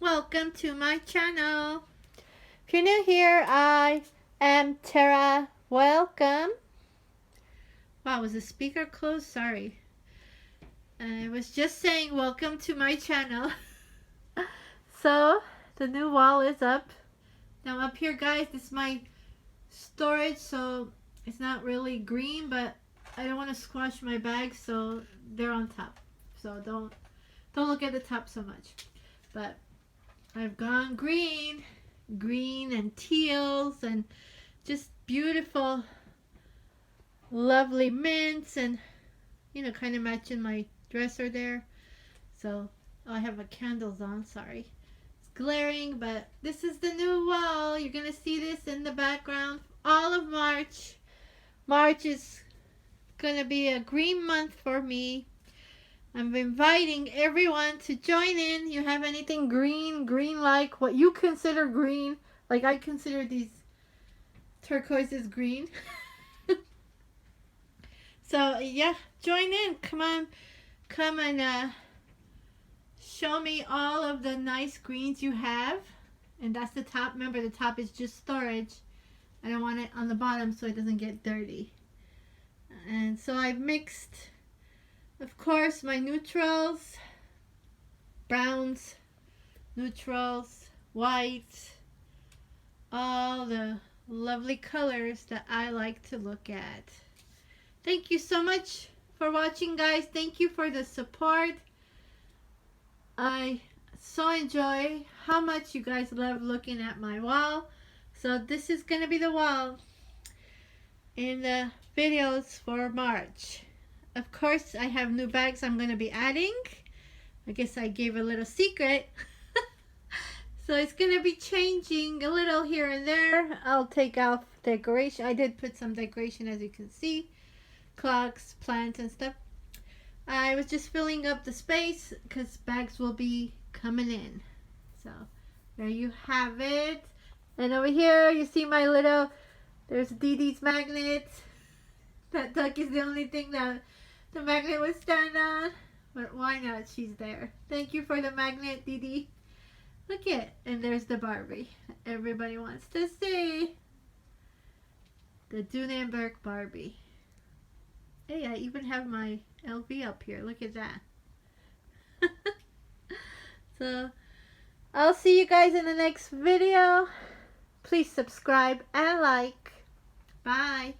Welcome to my channel. If you're new here, I am Tera. Welcome. Wow, was the speaker closed? Sorry. I was just saying welcome to my channel. So, the new wall is up. Now up here, guys, this is my storage, so it's not really green, but I don't want to squash my bags, so they're on top. So don't look at the top so much. But I've gone green and teals and just beautiful, lovely mints, and kind of matching my dresser there. So I have my candles on. Sorry, it's glaring, but this is the new wall. You're gonna see this in the background all of March. March is gonna be a green month for me. I'm inviting everyone to join in. You have anything green like what you consider green? Like I consider these turquoises green. So yeah, join in. Come on, come and show me all of the nice greens you have. And that's the top. Remember, the top is just storage. I don't want it on the bottom so it doesn't get dirty. And so I've mixed, of course, my neutrals, browns, neutrals, whites, all the lovely colors that I like to look at. Thank you so much for watching, guys. Thank you for the support. I so enjoy how much you guys love looking at my wall. So this is going to be the wall in the videos for March. Of course, I have new bags I'm going to be adding. I guess I gave a little secret. So it's going to be changing a little here and there. I'll take off decoration. I did put some decoration, as you can see. Clocks, plants, and stuff. I was just filling up the space because bags will be coming in. So there you have it. And over here you see my little, there's Dee Dee's magnet. That duck is the only thing that the magnet would stand on. But why not? She's there. Thank you for the magnet, Dee Dee. Look it. And there's the Barbie. Everybody wants to see. The Dooney Barbie. Hey, I even have my LV up here. Look at that. So, I'll see you guys in the next video. Please subscribe and like. Bye.